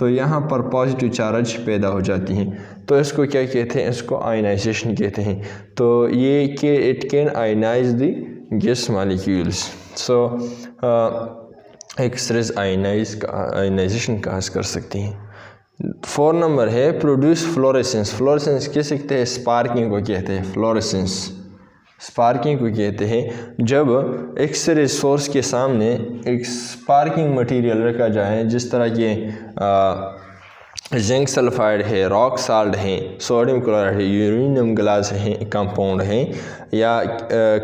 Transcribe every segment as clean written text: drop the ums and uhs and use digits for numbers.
تو یہاں پر positive charge پیدا ہو جاتی ہیں، تو اس کو کیا کہتے ہیں؟ اس کو آئنائزیشن کہتے ہیں. تو یہ کہ it can ionize the gas molecules. So X rays ionization کا کر سکتی ہیں. 4 نمبر ہے پروڈیوس فلوریسنس. فلوریسنس کہہ سکتے ہیں اسپارکنگ کو کہتے ہیں. فلوریسنس اسپارکنگ کو کہتے ہیں جب ایکس رے سورس کے سامنے ایک اسپارکنگ مٹیریل رکھا جائے، جس طرح کہ زنک سلفائڈ ہے، راک سالٹ ہیں، سوڈیم کلورائڈ ہے، یورینیم گلاس ہیں کمپاؤنڈ ہیں، یا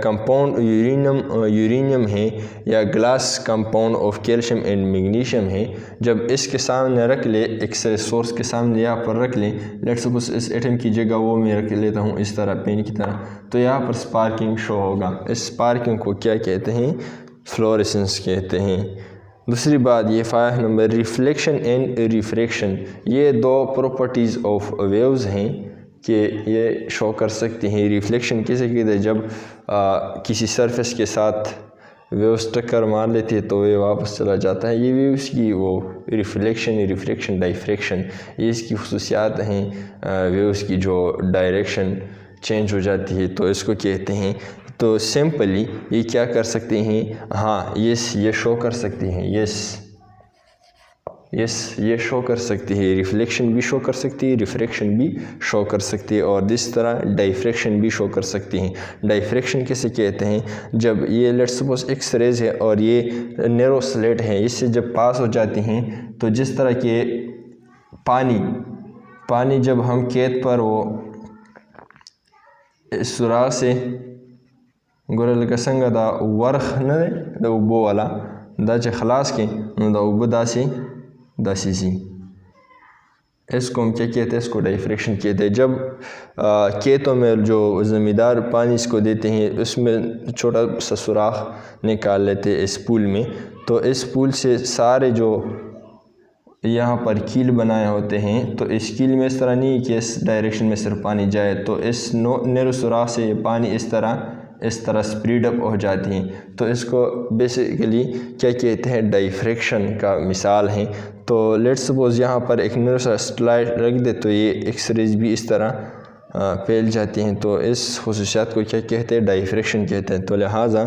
کمپاؤنڈ یورینیم ہیں، یا glass compound of calcium and magnesium ہیں. جب اس کے سامنے رکھ لے، ایکس رے سورس کے سامنے یہاں پر رکھ لیں، لیٹس سپوز اس ایٹم کی جگہ وہ میں رکھ لیتا ہوں اس طرح پین کی طرح، تو یہاں پر اسپارکنگ شو ہوگا. اس اسپارکنگ کو کیا کہتے ہیں؟ فلوریسنس کہتے ہیں. دوسری بات یہ 5 نمبر ریفلیکشن اینڈ ریفریکشن. یہ 2 پراپرٹیز آف ویوز ہیں کہ یہ شو کر سکتی ہیں. ریفلیکشن کیسے کہتے ہیں؟ جب کسی سرفیس کے ساتھ ویوز ٹکر مار لیتی ہے تو یہ واپس چلا جاتا ہے. یہ ویوز کی وہ ریفلیکشن، ریفریکشن، ڈائفریکشن، یہ اس کی خصوصیات ہیں. ویوز کی جو ڈائریکشن چینج ہو جاتی ہے تو اس کو کہتے ہیں. تو سمپلی یہ کیا کر سکتے ہیں؟ ہاں یہ شو کر سکتی ہیں. یہ شو کر سکتی ہے. ریفلیکشن بھی شو کر سکتی ہے، ریفریکشن بھی شو کر سکتی ہے، اور اس طرح ڈائفریکشن بھی شو کر سکتی ہیں. ڈائفریکشن کیسے کہتے ہیں؟ جب یہ لیٹس سپوز ایکس ریز ہے اور یہ نیرو سلیٹ ہے، اس سے جب پاس ہو جاتی ہیں تو جس طرح کہ پانی جب ہم کھیت پر وہ سوراخ سے گورل کا سنگ دا ورخ نہ دا اوبو والا دا چه خلاص کے دا اوبو داسی سی، اس کو ہم کیا کہتے ہیں؟ اس کو ڈائفریکشن کہتے ہیں. جب کھیتوں میں جو زمیندار پانی اس کو دیتے ہیں، اس میں چھوٹا سا سوراخ نکال لیتے ہیں اس پول میں، تو اس پول سے سارے جو یہاں پر کیل بنائے ہوتے ہیں، تو اس کیل میں اس طرح نہیں کہ اس ڈائریکشن میں صرف پانی جائے، تو اس نیرو سوراخ سے پانی اس طرح سپریڈ اپ ہو جاتی ہیں. تو اس کو بیسیکلی کیا کہتے ہیں؟ ڈائفریکشن کا مثال ہیں. تو لیٹس سپوز یہاں پر ایک نیرو سیٹلائٹ رکھ دے تو یہ ایکس ریز بھی اس طرح پھیل جاتی ہیں. تو اس خصوصیات کو کیا کہتے ہیں؟ ڈائفریکشن کہتے ہیں. تو لہٰذا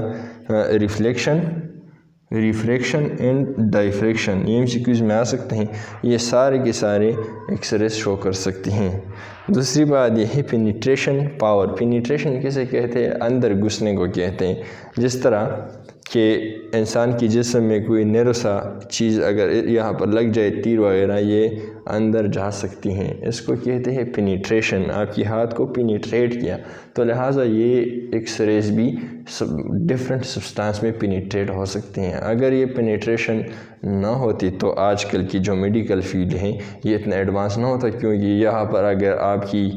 ریفریکشن اینڈ ڈائفریکشن یہ MCQs میں آ سکتے ہیں. یہ سارے کے سارے ایکس ریز شو کر سکتی ہیں. دوسری بات یہ ہے پینیٹریشن پاور. پینیٹریشن کیسے کہتے ہیں؟ اندر گھسنے کو کہتے ہیں. جس طرح کہ انسان کی جسم میں کوئی نیرو سا چیز اگر یہاں پر لگ جائے، تیر وغیرہ، یہ اندر جا سکتی ہیں. اس کو کہتے ہیں پینیٹریشن. آپ کی ہاتھ کو پینیٹریٹ کیا، تو لہٰذا یہ ایکس ریز بھی ڈفرینٹ سبسٹانس میں پینیٹریٹ ہو سکتے ہیں. اگر یہ پینیٹریشن نہ ہوتی تو آج کل کی جو میڈیکل فیلڈ ہیں یہ اتنا ایڈوانس نہ ہوتا، کیونکہ یہاں پر اگر آپ کی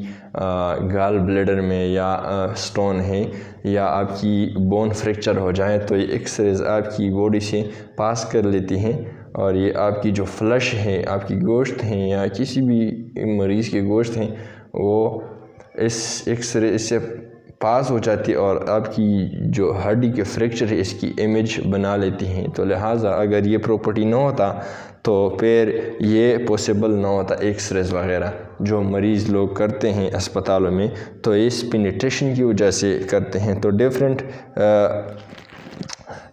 گال بلیڈر میں یا سٹون ہے یا آپ کی بون فریکچر ہو جائے تو یہ ایکس ریز آپ کی باڈی سے پاس کر لیتی ہیں، اور یہ آپ کی جو فلش ہے، آپ کی گوشت ہیں یا کسی بھی مریض کے گوشت ہیں، وہ اس ایکس رے سے پاس ہو جاتی اور آپ کی جو ہڈی کے فریکچر ہے اس کی امیج بنا لیتی ہیں. تو لہٰذا اگر یہ پراپرٹی نہ ہوتا تو پھر یہ پاسبل نہ ہوتا ایکس ریز وغیرہ جو مریض لوگ کرتے ہیں اسپتالوں میں، تو اس پینیٹریشن کی وجہ سے کرتے ہیں. تو ڈفرینٹ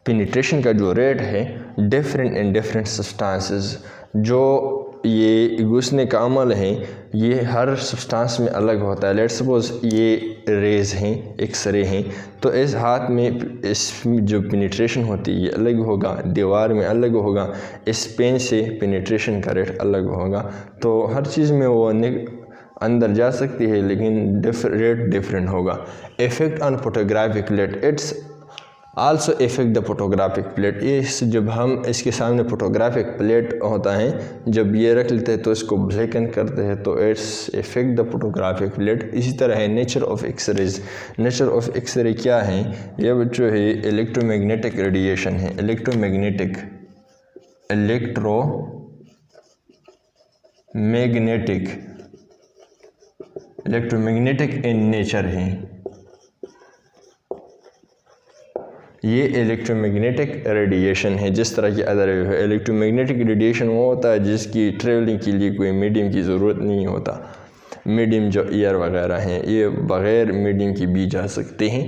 پینیٹریشن کا جو ریٹ ہے ڈفرینٹ اینڈ ڈفرینٹ سبسٹانسز، جو یہ گھسنے کا عمل ہے یہ ہر سبسٹانس میں الگ ہوتا ہے. لیٹس سپوز یہ ریز ہیں، ایکس رے ہیں، تو اس ہاتھ میں اس جو پینیٹریشن ہوتی ہے یہ الگ ہوگا، دیوار میں الگ ہوگا، اس پین سے پینیٹریشن کا ریٹ الگ ہوگا. تو ہر چیز میں وہ اندر جا سکتی ہے لیکن ریٹ ڈفرینٹ ہوگا. Effect on photographic plate. It's also effect the photographic plate. جب ہم اس کے سامنے فوٹوگرافک پلیٹ ہوتا ہے، جب یہ رکھ لیتے ہیں تو اس کو بلیکن کرتے ہیں، تو its effect the photographic plate. اسی طرح ہے nature of x raise. Nature of X ray کیا ہے؟ یہ جو ہے الیکٹرو میگنیٹک ریڈیشن ہے. الیکٹرو میگنیٹک ان نیچر ہے. یہ الیکٹرو میگنیٹک ریڈیشن ہے. جس طرح کی ادر ویو ہے. الیکٹرو میگنیٹک ریڈیشن وہ ہوتا ہے جس کی ٹریولنگ کے لیے کوئی میڈیم کی ضرورت نہیں ہوتا. میڈیم جو ایئر وغیرہ ہیں یہ بغیر میڈیم کی بھی جا سکتے ہیں.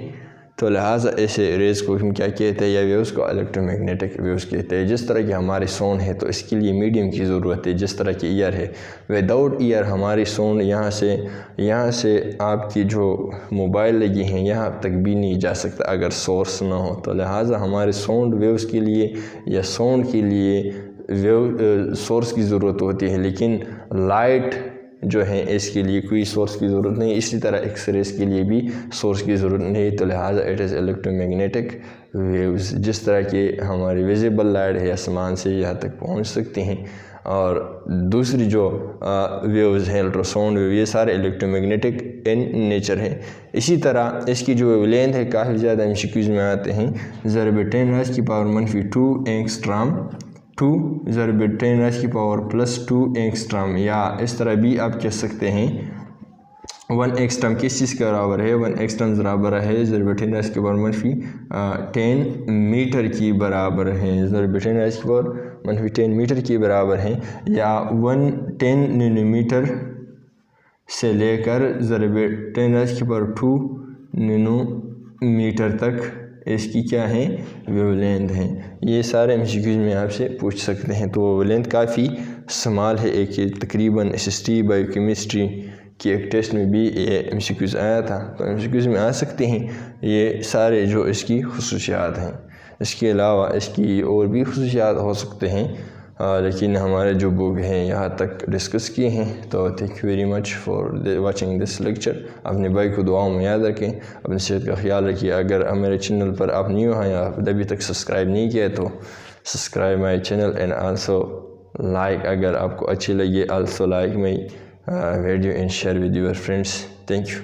تو لہٰذا ایسے ریز کو ہم کیا کہتے ہیں یا ویوز کو الیکٹرو میگنیٹک ویوز کہتے ہیں. جس طرح کی ہماری ساؤنڈ ہے تو اس کے لیے میڈیم کی ضرورت ہے. جس طرح کی ایئر ہے, وداؤٹ ایئر ہماری ساؤنڈ یہاں سے آپ کی جو موبائل لگی ہیں یہاں تک بھی نہیں جا سکتا اگر سورس نہ ہو. تو لہٰذا ہمارے ساؤنڈ ویوز کے لیے یا ساؤنڈ کے لیے سورس کی ضرورت ہوتی ہے, لیکن لائٹ جو ہیں اس کے لیے کوئی سورس کی ضرورت نہیں. اسی طرح ایکس ریز کے لیے بھی سورس کی ضرورت نہیں. تو لہٰذا it is electromagnetic waves. جس طرح کہ ہماری ویزیبل لائٹ ہے آسمان سے یہاں تک پہنچ سکتے ہیں, اور دوسری جو ویوز ہیں الٹرا ساؤنڈ ویو یہ سارے الیکٹرو میگنیٹک ان نیچر ہیں. اسی طرح اس کی جو ویو لینتھ ہے کافی زیادہ MCQs میں آتے ہیں. ضرب 10⁻⁻2 اینگسٹرام 2 ضرب 10⁻+2 اینگسٹرام, یا اس طرح بھی آپ کہہ سکتے ہیں 1 اینگسٹرام کس چیز کے برابر ہے. 1 اینگسٹرام برابر ہے ضرب 10⁻10 میٹر کی برابر ہے. ضرب 10⁻10 میٹر کی برابر ہیں, یا 110 نینو میٹر سے لے کر ضرب 10⁻2 نینو میٹر تک اس کی کیا ہیں ویو لینتھ ہیں. یہ سارے MCQs میں آپ سے پوچھ سکتے ہیں. تو ویو لینتھ کافی سمال ہے. ایک تقریباً SST بایو کیمسٹری کی ایک ٹیسٹ میں بھی یہ MCQs آیا تھا. تو MCQs میں آ سکتے ہیں یہ سارے جو اس کی خصوصیات ہیں. اس کے علاوہ اس کی اور بھی خصوصیات ہو سکتے ہیں, لیکن ہمارے جو بک ہیں یہاں تک ڈسکس کیے ہیں. تو thank you very much for watching this lecture. اپنے بھائی کو دعاؤں میں یاد رکھیں, اپنی صحت کا خیال رکھیے. اگر میرے چینل پر آپ نیو ہیں یا ابھی تک سبسکرائب نہیں کیا تو subscribe my channel and also like. اگر آپ کو اچھی لگے also like my video and share with your friends. Thank you.